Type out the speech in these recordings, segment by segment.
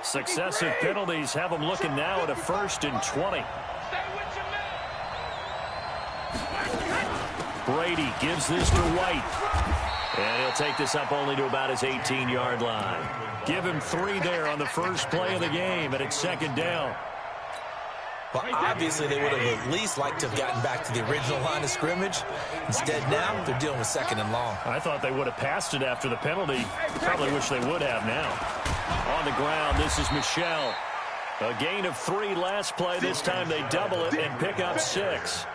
Successive penalties have them looking now at a 1st and 20. Brady gives this to White. And he'll take this up only to about his 18-yard line. Give him 3 there on the first play of the game, and it's 2nd down. Well, obviously, they would have at least liked to have gotten back to the original line of scrimmage. Instead, now they're dealing with 2nd and long. I thought they would have passed it after the penalty. Probably wish they would have now. On the ground, this is Michel. A gain of 3 last play. This time they double it and pick up 6.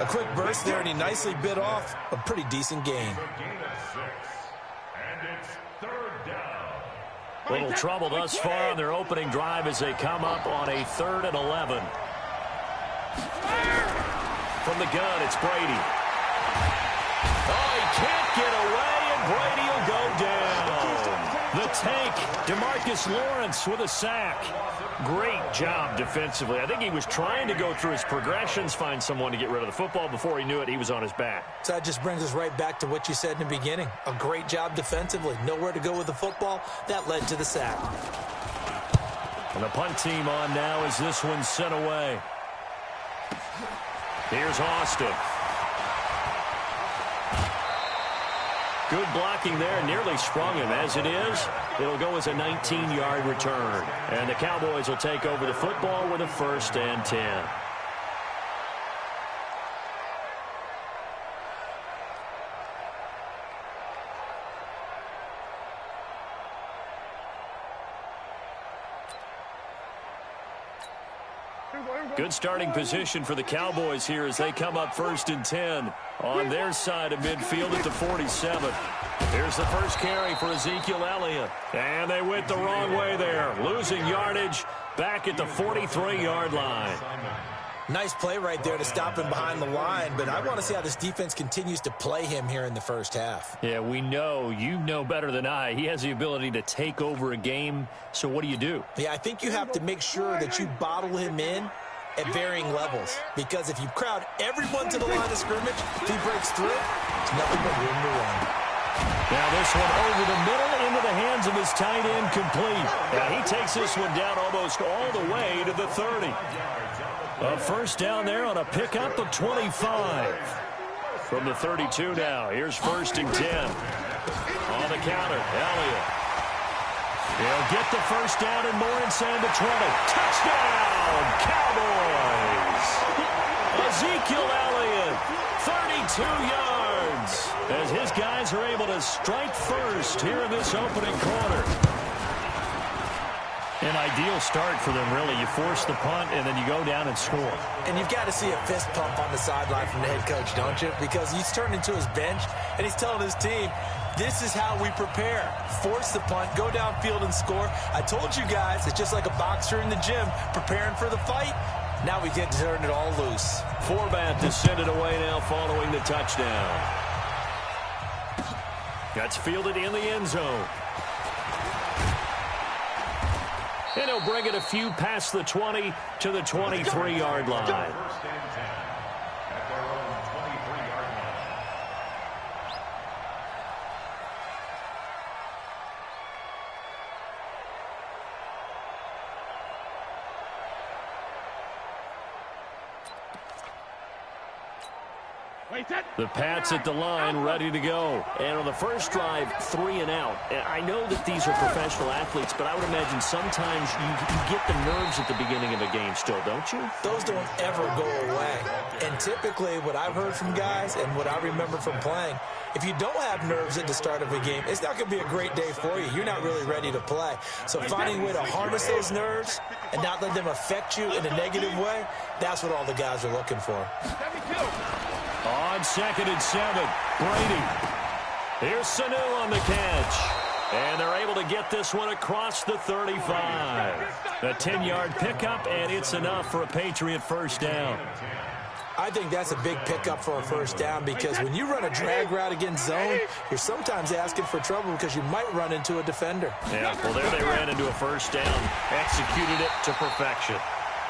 A quick burst there, and he nicely bit off a pretty decent gain. Little trouble thus far on their opening drive as they come up on a 3rd and 11. From the gun, it's Brady. Oh, he can't get away, and Brady will go down. The tank, DeMarcus Lawrence with a sack. Great job defensively. I think he was trying to go through his progressions, find someone to get rid of the football. Before he knew it, he was on his back. So that just brings us right back to what you said in the beginning. A great job defensively. Nowhere to go with the football. That led to the sack. And the punt team on now as this one's sent away. Here's Austin. Good blocking there, nearly sprung him. As it is, it'll go as a 19-yard return. And the Cowboys will take over the football with a 1st and 10. Good starting position for the Cowboys here as they come up 1st and 10 on their side of midfield at the 47. Here's the first carry for Ezekiel Elliott. And they went the wrong way there, losing yardage back at the 43-yard line. Nice play right there to stop him behind the line, but I want to see how this defense continues to play him here in the first half. Yeah, we know, you know better than I, he has the ability to take over a game, so what do? Yeah, I think you have to make sure that you bottle him in at varying levels, because if you crowd everyone to the line of scrimmage, if he breaks through, there's nothing but room to run. Now this one over the middle into the hands of his tight end, complete. Now he takes this one down almost all the way to the 30. A 1st down there on a pickup of 25. From the 32 now, here's 1st and 10. On the counter, Elliott. He'll get the 1st down and more inside the 20. Touchdown, Cowboys! Ezekiel Elliott, 32 yards. As his guys are able to strike first here in this opening quarter. An ideal start for them, really. You force the punt, and then you go down and score. And you've got to see a fist pump on the sideline from the head coach, don't you? Because he's turned into his bench, and he's telling his team, this is how we prepare. Force the punt, go downfield and score. I told you guys, it's just like a boxer in the gym preparing for the fight. Now we get to turn it all loose. Forbat to send it away now following the touchdown. That's fielded in the end zone. And he'll bring it a few past the 20 to the 23-yard line. The Pats at the line, ready to go. And on the first drive, 3 and out. I know that these are professional athletes, but I would imagine sometimes you get the nerves at the beginning of a game still, don't you? Those don't ever go away. And typically what I've heard from guys and what I remember from playing, if you don't have nerves at the start of a game, it's not going to be a great day for you. You're not really ready to play. So finding a way to harness those nerves and not let them affect you in a negative way, that's what all the guys are looking for. On 2nd and 7, Brady. Here's Sanu on the catch. And they're able to get this one across the 35. A 10-yard pickup, and it's enough for a Patriot 1st down. I think that's a big pickup for a 1st down because when you run a drag route against zone, you're sometimes asking for trouble because you might run into a defender. Yeah, well, there they ran into a 1st down. Executed it to perfection.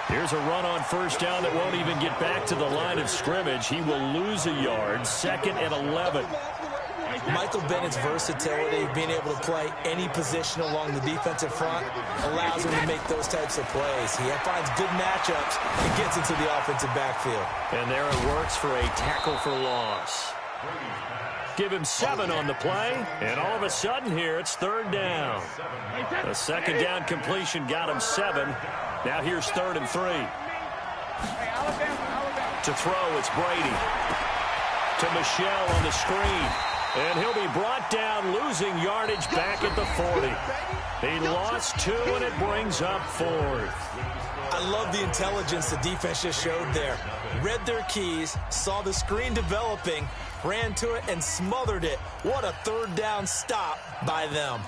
Here's a run on 1st down that won't even get back to the line of scrimmage. He will lose a yard. 2nd and 11. Michael Bennett's versatility, being able to play any position along the defensive front, allows him to make those types of plays. He finds good matchups and gets into the offensive backfield. And there it works for a tackle for loss. Give him 7 on the play, and all of a sudden here it's 3rd down. A 2nd down completion got him 7. Now here's 3rd and 3. To throw, it's Brady. To Michelle on the screen. And he'll be brought down, losing yardage back at the 40. He lost 2, and it brings up 4th. I love the intelligence the defense just showed there. Read their keys, saw the screen developing, ran to it, and smothered it. What a 3rd down stop by them.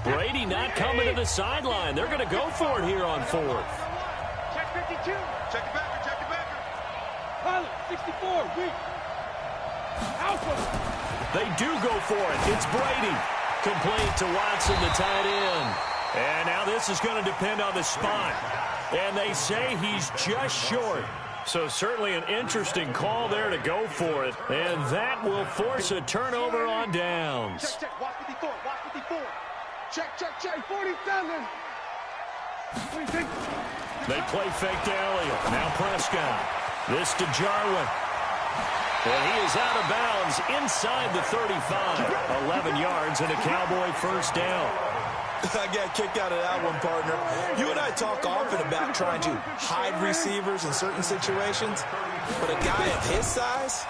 Brady not coming to the sideline. They're going to go for it here on 4th. Check 52. Check it backer. Check it backer. Pilot, 64. Weak. Alpha. They do go for it. It's Brady. Complete to Watson, the tight end. And now this is going to depend on the spot. And they say he's just short. So certainly an interesting call there to go for it. And that will force a turnover on downs. Check, check. Watch 54. Watch 54. Check, check, check. 47. 26. They play fake to Elliott. Now Prescott. This to Jarwin. And he is out of bounds inside the 35. 11 yards and a Cowboy 1st down. I got kicked out of that one, partner. You and I talk often about trying to hide receivers in certain situations, but a guy of his size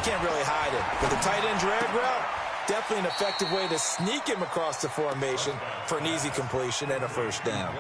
can't really hide it. With a tight end drag route, definitely an effective way to sneak him across the formation for an easy completion and a 1st down.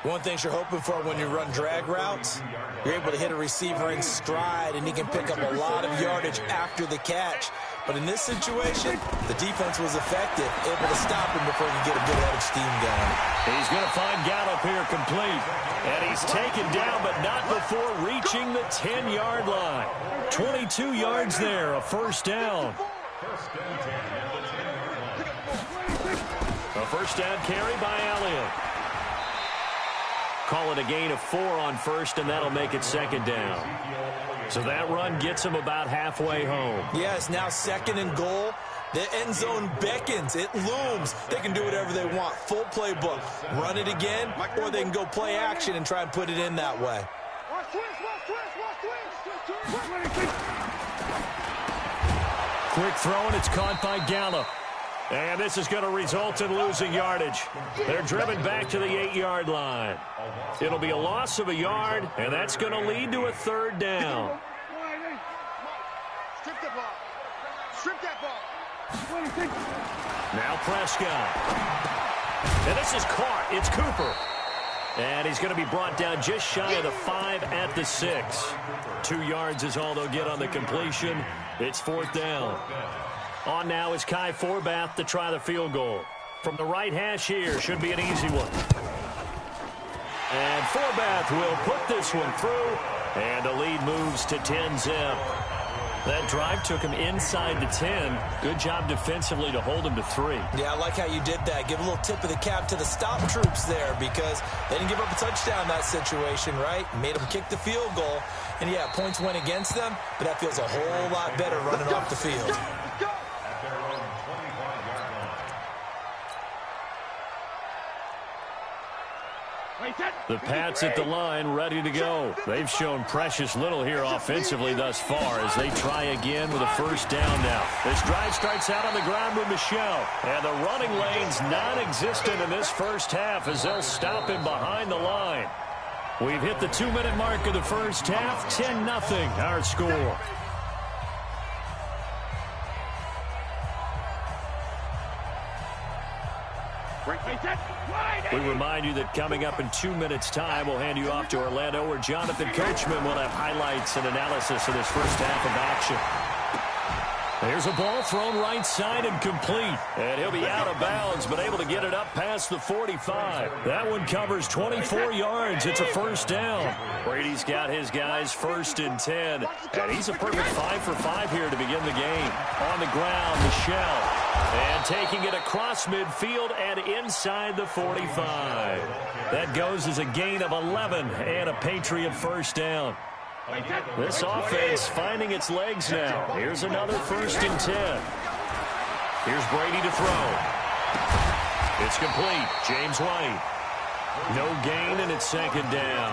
One thing you're hoping for when you run drag routes, you're able to hit a receiver in stride, and he can pick up a lot of yardage after the catch. But in this situation, the defense was effective, able to stop him before he could get a good head of steam going. He's going to find Gallup here complete. And he's taken down, but not before reaching the 10-yard line. 22 yards there, a 1st down. A 1st down carry by Elliott. Call it a gain of 4 on 1st, and that'll make it 2nd down. So that run gets him about halfway home. Yes, now 2nd and goal. The end zone beckons. It looms. They can do whatever they want. Full playbook. Run it again, or they can go play action and try and put it in that way. Quick throw, and it's caught by Gallup. And this is going to result in losing yardage. They're driven back to the 8-yard line. It'll be a loss of a yard, and that's going to lead to a 3rd down. Strip that ball. Strip that ball. Now Prescott. And this is caught. It's Cooper. And he's going to be brought down just shy of the 5 at the 6. 2 yards is all they'll get on the completion. It's 4th down. On now is Kai Forbath to try the field goal. From the right hash here, should be an easy one. And Forbath will put this one through, and the lead moves to 10-zip. That drive took him inside the 10. Good job defensively to hold him to 3. Yeah, I like how you did that. Give a little tip of the cap to the stop troops there, because they didn't give up a touchdown in that situation, right? Made them kick the field goal. And, yeah, points went against them, but that feels a whole lot better running off the field. The Pats at the line, ready to go. They've shown precious little here offensively thus far as they try again with a 1st down now. This drive starts out on the ground with Michelle. And the running lane's non-existent in this 1st half as they'll stop him behind the line. We've hit the 2-minute mark of the 1st half. 10-0 our score. We remind you that coming up in 2 minutes' time, we'll hand you off to Orlando, where Jonathan Coachman will have highlights and analysis of this 1st half of action. There's a ball thrown right side and complete. And he'll be out of bounds, but able to get it up past the 45. That one covers 24 yards. It's a first down. Brady's got his guys first and 10. And he's a perfect 5 for 5 here to begin the game. On the ground, Michel. And taking it across midfield and inside the 45. That goes as a gain of 11 and a Patriot first down. This offense finding its legs now. Here's another first and 10. Here's Brady to throw. It's complete. James White. No gain, and it's second down.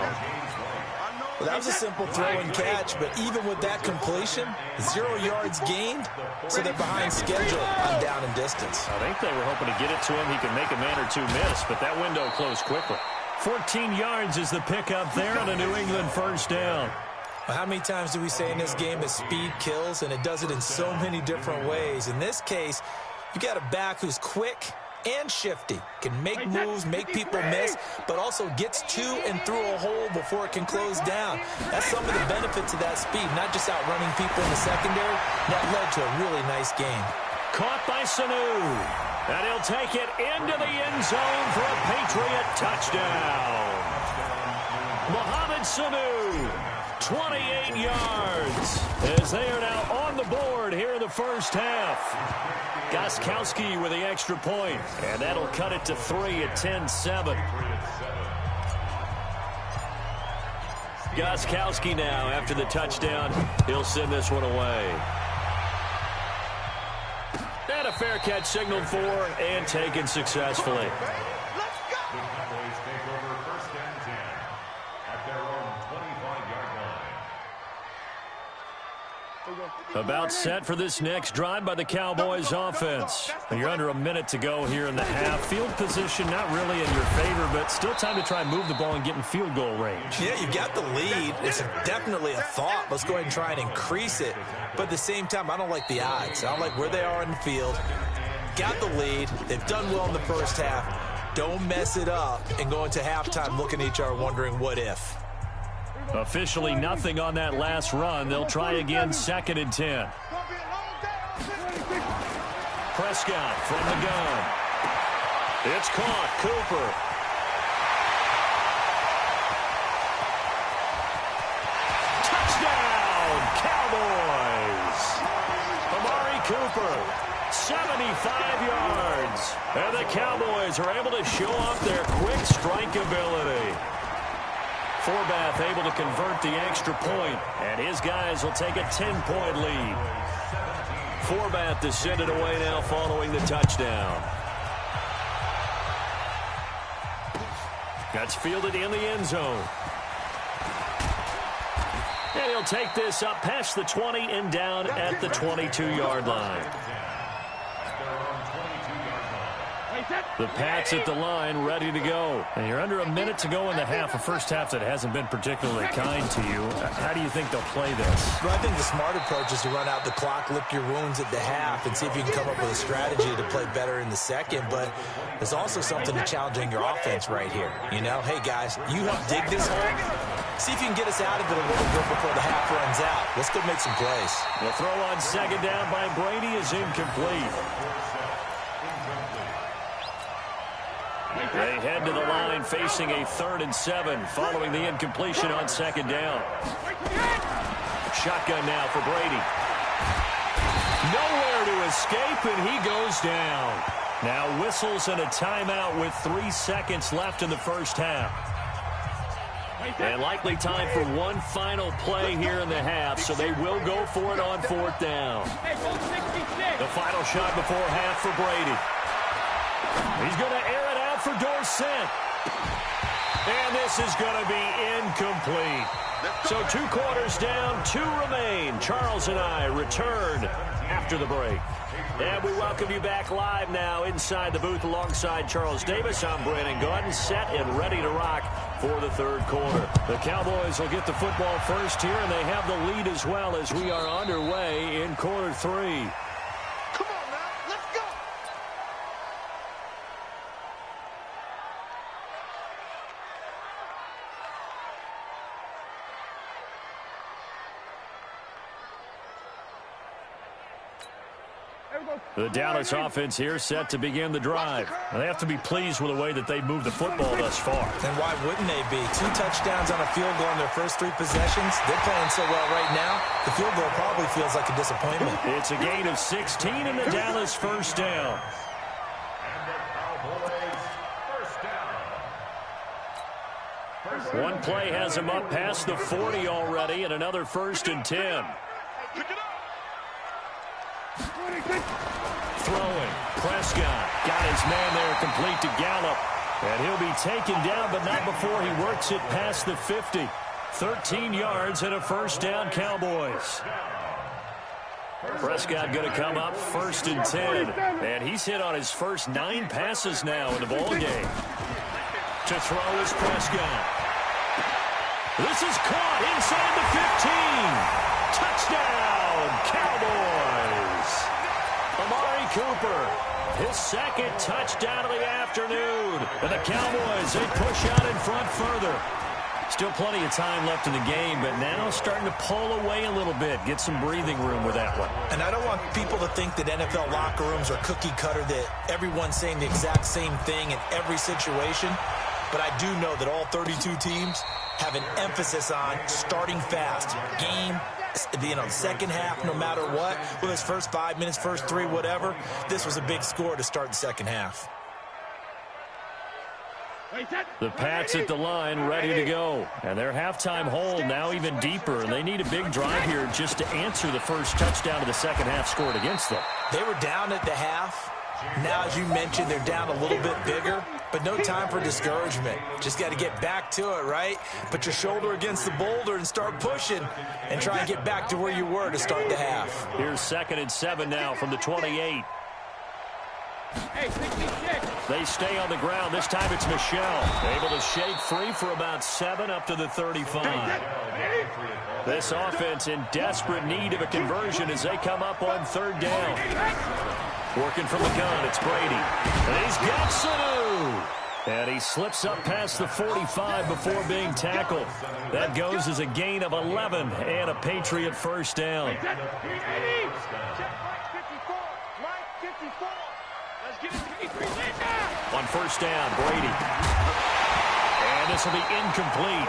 Well, that was a simple throw and catch, but even with that completion, 0 yards gained, so they're behind schedule on down and distance. I think they were hoping to get it to him. He could make a man or two miss, but that window closed quickly. 14 yards is the pickup there on a New England first down. Well, how many times do we say in this game that speed kills, and it does it in so many different ways? In this case, you got a back who's quick and shifty, can make moves, make people miss, but also gets to and through a hole before it can close down. That's some of the benefits of that speed, not just outrunning people in the secondary. That led to a really nice game. Caught by Sanu, and he'll take it into the end zone for a Patriot touchdown. Mohamed Sanu, 28 yards, as they are now on the board here in the first half. Gostkowski with the extra point, and that'll cut it to 3 at 10-7. Gostkowski now, after the touchdown, he'll send this one away. And a fair catch signaled for and taken successfully. About set for this next drive by the Cowboys offense. You're under a minute to go here in the half. Field position not really in your favor, but still time to try and move the ball and get in field goal range. Yeah, you've got the lead. It's definitely a thought. Let's go ahead and try and increase it. But at the same time, I don't like the odds. I don't like where they are in the field. Got the lead. They've done well in the first half. Don't mess it up and go into halftime looking at each other wondering what if. Officially nothing on that last run. They'll try again, 2nd and 10. Prescott from the gun. It's caught. Cooper. Touchdown, Cowboys. Amari Cooper, 75 yards. And the Cowboys are able to show off their quick strike ability. Forbath able to convert the extra point, and his guys will take a 10-point lead. Forbath to send it away now following the touchdown. That's fielded in the end zone. And he'll take this up past the 20 and down at the 22-yard line. The Pats at the line, ready to go. And you're under a minute to go in the half, a first half that hasn't been particularly kind to you. How do you think they'll play this? Well, I think the smart approach is to run out the clock, lick your wounds at the half, and see if you can come up with a strategy to play better in the second. But there's also something to challenging your offense right here. You know, hey, guys, you help dig this hole. See if you can get us out of it a little bit before the half runs out. Let's go make some plays. The throw on second down by Brady is incomplete. They head to the line facing a 3rd and 7 following the incompletion on second down. Shotgun now for Brady. Nowhere to escape, and he goes down. Now whistles and a timeout with 3 seconds left in the first half. And likely time for one final play here in the half, so they will go for it on 4th down. The final shot before half for Brady. He's going to air it out for Dorsett. And this is going to be incomplete. So 2 quarters down, 2 remain. Charles and I return after the break. And we welcome you back live now inside the booth alongside Charles Davis. I'm Brandon Gaudin, set and ready to rock for the 3rd quarter. The Cowboys will get the football first here, and they have the lead as well as we are underway in quarter 3. The Dallas offense here set to begin the drive. They have to be pleased with the way that they've moved the football thus far. And why wouldn't they be? 2 touchdowns on a field goal in their first 3 possessions. They're playing so well right now, the field goal probably feels like a disappointment. It's a gain of 16 and the Dallas first down. One play has him up past the 40 already, and another 1st and 10. Throwing. Prescott got his man there complete to Gallup. And he'll be taken down, but not before he works it past the 50. 13 yards and a first down, Cowboys. Prescott going to come up 1st and 10. And he's hit on his first 9 passes now in the ball game. To throw is Prescott. This is caught inside the 15. Touchdown, Cowboys. Amari Cooper, his 2nd touchdown of the afternoon. And the Cowboys, they push out in front further. Still plenty of time left in the game, but now starting to pull away a little bit. Get some breathing room with that one. And I don't want people to think that NFL locker rooms are cookie cutter, that everyone's saying the exact same thing in every situation. But I do know that all 32 teams have an emphasis on starting fast. Game, second half, no matter what. Whether it's first 5 minutes, first 3, whatever. This was a big score to start the second half. The Pats at the line, ready to go. And their halftime hole now even deeper. And they need a big drive here just to answer the first touchdown of the second half scored against them. They were down at the half. Now, as you mentioned, they're down a little bit bigger, but no time for discouragement. Just got to get back to it, right? Put your shoulder against the boulder and start pushing and try and get back to where you were to start the half. Here's 2nd and 7 now from the 28. They stay on the ground. This time it's Michel. Able to shake free for about 7 up to the 35. This offense in desperate need of a conversion as they come up on 3rd down. Working from the gun, it's Brady. And he's got Sanu. And he slips up past the 45 before being tackled. That goes as a gain of 11 and a Patriot first down. On 1st down, Brady. And this will be incomplete.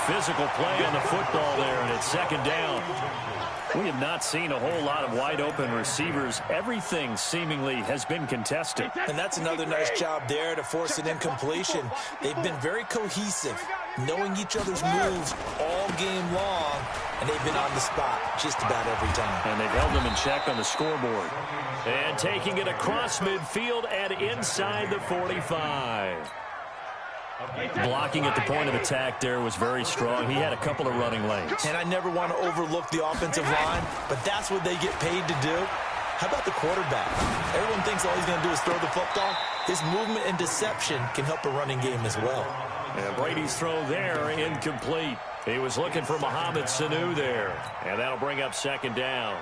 Physical play on the football there, and it's 2nd down. We have not seen a whole lot of wide-open receivers. Everything seemingly has been contested. And that's another nice job there to force an incompletion. They've been very cohesive, knowing each other's moves all game long, and they've been on the spot just about every time. And they've held them in check on the scoreboard. And taking it across midfield and inside the 45. Blocking at the point of attack there was very strong. He had a couple of running lanes. And I never want to overlook the offensive line, but that's what they get paid to do. How about the quarterback? Everyone thinks all he's going to do is throw the football. His movement and deception can help a running game as well. And Brady's throw there, incomplete. He was looking for Mohamed Sanu there. And that'll bring up 2nd down.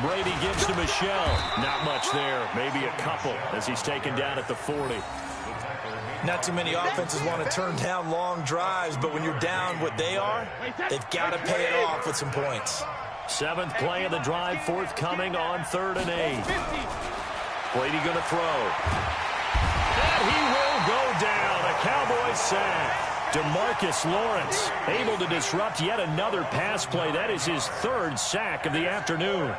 Brady gives to Michel. Not much there. Maybe a couple as he's taken down at the 40. Not too many offenses want to turn down long drives, but when you're down what they are, they've got to pay it off with some points. 7th play of the drive forthcoming on 3rd and 8. Brady going to throw. And he will go down. A Cowboys sack. DeMarcus Lawrence able to disrupt yet another pass play. That is his 3rd sack of the afternoon.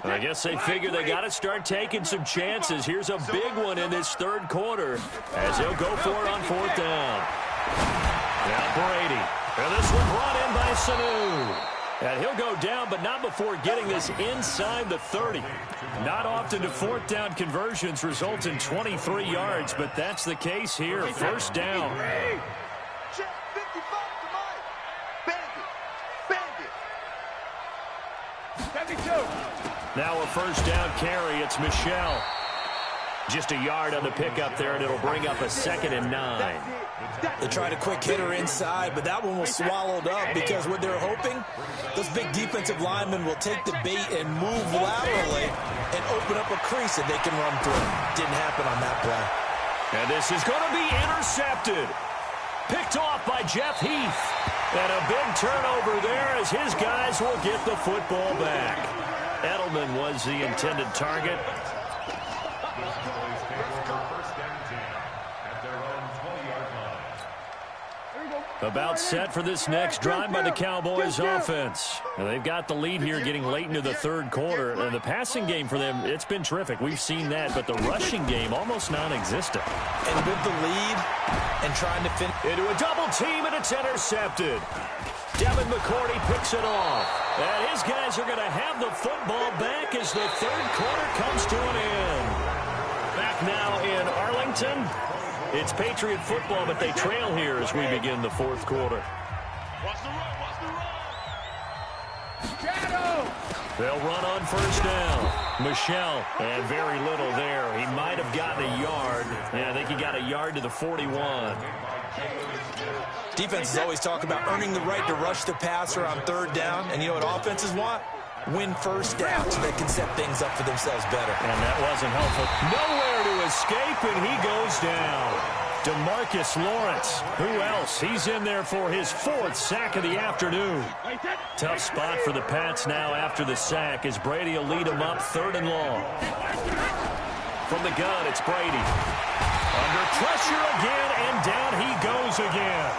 I guess they figure they got to start taking some chances. Here's a big one in this 3rd quarter as he'll go for it on 4th down. Now Brady. And this one brought in by Sanu. And he'll go down, but not before getting this inside the 30. Not often do 4th down conversions result in 23 yards, but that's the case here. 1st down. Now a 1st down carry. It's Michel. Just a yard on the pickup there, and it'll bring up a 2nd and 9. They tried a quick hitter inside, but that one was swallowed up because what they're hoping, those big defensive linemen will take the bait and move laterally and open up a crease that they can run through. Didn't happen on that play. And this is going to be intercepted. Picked off by Jeff Heath. And a big turnover there as his guys will get the football back. Edelman was the intended target. About set for this next drive by the Cowboys offense. Now they've got the lead here getting late into the third quarter. And the passing game for them, it's been terrific. We've seen that, but the rushing game almost non-existent. And with the lead and trying to finish into a double team, and it's intercepted. Devin McCourty picks it off. And his guys are going to have the football back as the third quarter comes to an end. Back now in Arlington. It's Patriot football, but they trail here as we begin the fourth quarter. Watch the run, watch the run. Shadow! They'll run on first down. Michelle, and very little there. He might have gotten a yard. Yeah, I think he got a yard to the 41. Defenses always talk about earning the right to rush the passer on third down. And you know what offenses want? Win first down so they can set things up for themselves better. And that wasn't helpful. Nowhere to escape, and he goes down. DeMarcus Lawrence. Who else? He's in there for his fourth sack of the afternoon. Tough spot for the Pats now after the sack as Brady will lead them up third and long. From the gun, it's Brady. Under pressure again, and down he goes again.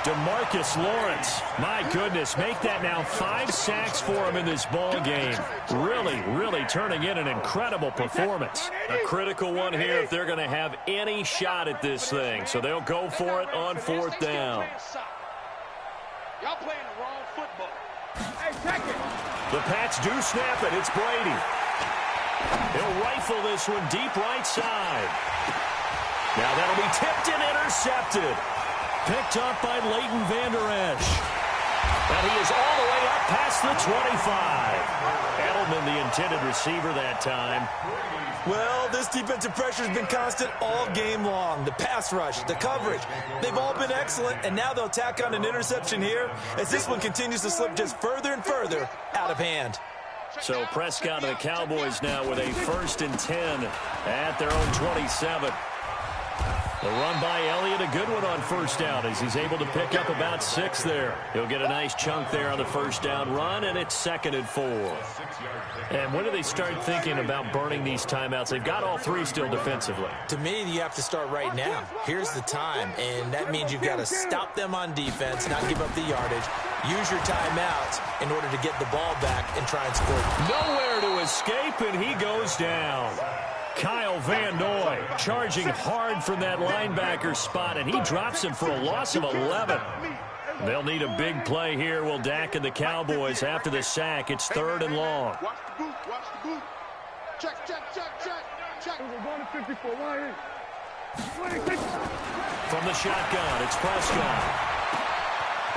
DeMarcus Lawrence, my goodness, make that now 5 sacks for him in this ball game. Really turning in an incredible performance. A critical one here if they're going to have any shot at this thing. So they'll go for it on fourth down. Y'all playing the wrong football. Hey, check it. The Pats do snap it. It's Brady. He'll rifle this one deep right side. Now that'll be tipped and intercepted. Picked up by Leighton Vander Esch. And he is all the way up past the 25. Edelman, the intended receiver that time. Well, this defensive pressure has been constant all game long. The pass rush, the coverage, they've all been excellent, and now they'll tack on an interception here as this one continues to slip just further and further out of hand. So Prescott and the Cowboys now with a 1st and 10 at their own 27. The run by Elliott, a good one on first down as he's able to pick up about 6 there. He'll get a nice chunk there on the first down run, and it's 2nd and 4. And when do they start thinking about burning these timeouts? They've got all 3 still defensively. To me, you have to start right now. Here's the time, and that means you've got to stop them on defense, not give up the yardage, use your timeouts in order to get the ball back and try and score. Nowhere to escape, and he goes down. Kyle Van Noy charging hard from that linebacker spot, and he drops him for a loss of 11. They'll need a big play here. Will Dak and the Cowboys after the sack. It's 3rd and long. Watch the boot, watch the boot. Check. We're going to 54. Why? From the shotgun, it's Prescott.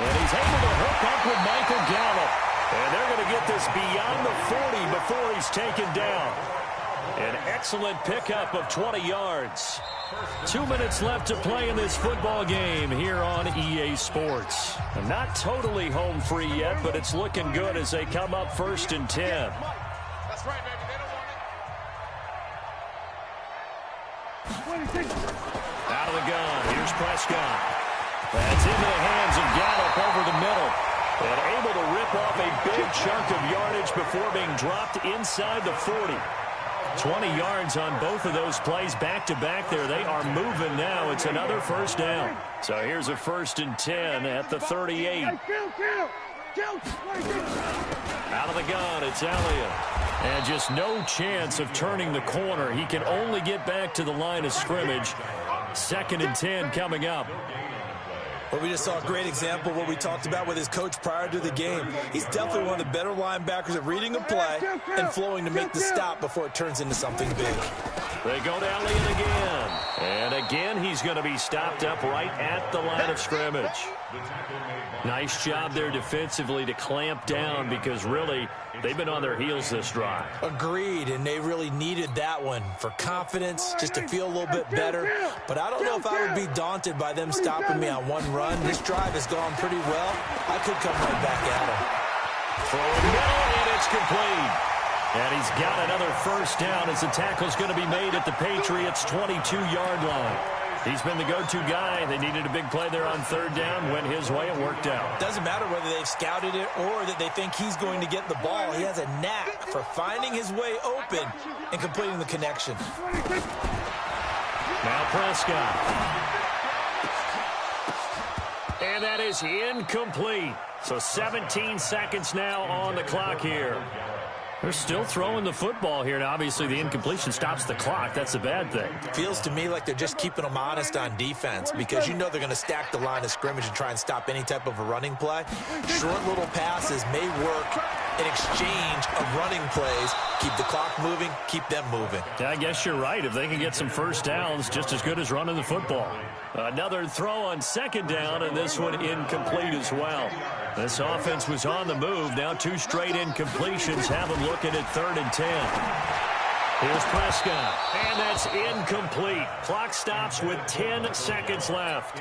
And he's able to hook up with Michael Gallup. And they're going to get this beyond the 40 before he's taken down. An excellent pickup of 20 yards. 2 minutes left to play in this football game here on EA Sports. Not totally home free yet, but it's looking good as they come up 1st and 10. That's right, baby. They don't want it. Out of the gun. Here's Prescott. That's into the hands of Gallup over the middle. And able to rip off a big chunk of yardage before being dropped inside the 40. 20 yards on both of those plays back-to-back there. They are moving now. It's another first down. So here's a 1st and 10 at the 38. Out of the gun, it's Elliott. And just no chance of turning the corner. He can only get back to the line of scrimmage. 2nd and 10 coming up. Well, we just saw a great example of what we talked about with his coach prior to the game. He's definitely one of the better linebackers at reading a play and flowing to make the stop before it turns into something big. They go to Elliott again. And again, he's going to be stopped up right at the line of scrimmage. Nice job there defensively to clamp down because really they've been on their heels this drive. Agreed, and they really needed that one for confidence, just to feel a little bit better. But I don't know if I would be daunted by them stopping me on one run. This drive has gone pretty well. I could come right back at them. Throwing middle, and it's complete. And he's got another first down as the tackle's going to be made at the Patriots' 22-yard line. He's been the go-to guy. They needed a big play there on third down. Went his way. It worked out. Doesn't matter whether they've scouted it or that they think he's going to get the ball. He has a knack for finding his way open and completing the connection. Now Prescott. And that is incomplete. So 17 seconds now on the clock here. They're still throwing the football here, and obviously the incompletion stops the clock. That's a bad thing. Feels to me like they're just keeping them honest on defense because you know they're going to stack the line of scrimmage and try and stop any type of a running play. Short little passes may work in exchange of running plays. Keep the clock moving, keep them moving. Yeah, I guess you're right. If they can get some first downs, just as good as running the football. Another throw on second down, and this one incomplete as well. This offense was on the move. Now two straight incompletions have them looking at 3rd and 10. Here's Prescott, and that's incomplete. Clock stops with 10 seconds left.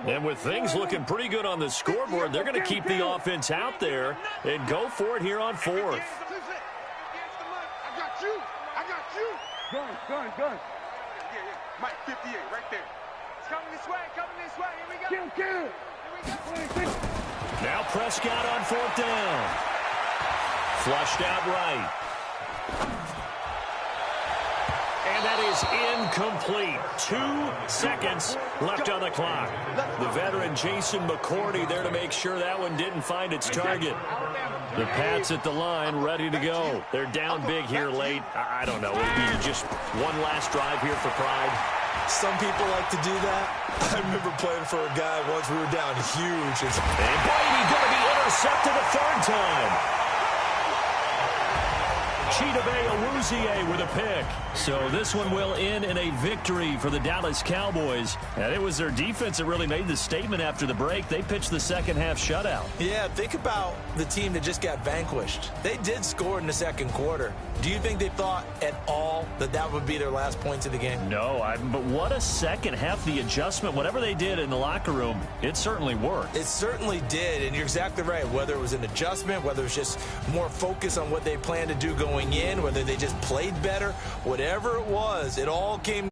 And with things looking pretty good on the scoreboard, they're going to keep the offense out there and go for it here on 4th. I got you. I got you. Gun. Yeah. Mike, 58, right there. It's coming this way. Here we go. Kill. Here we go. Now Prescott on 4th down. Flushed out right. And that is incomplete. 2 seconds left on the clock. The veteran Jason McCourty there to make sure that one didn't find its target. The Pats at the line ready to go. They're down big here late. I don't know. Maybe just one last drive here for pride. Some people like to do that. I remember playing for a guy once. We were down huge. And Brady going to be intercepted a 3rd time. Chidobe Awuzie with a pick. So this one will end in a victory for the Dallas Cowboys. And it was their defense that really made the statement after the break. They pitched the second half shutout. yeah, think about the team that just got vanquished. They did score in the second quarter. Do you think they thought at all that that would be their last points of the game? No, but what a second half. The adjustment, whatever they did in the locker room, it certainly worked. It certainly did, and you're exactly right. Whether it was an adjustment, whether it was just more focus on what they planned to do going in, whether they just played better, whatever it was, it all came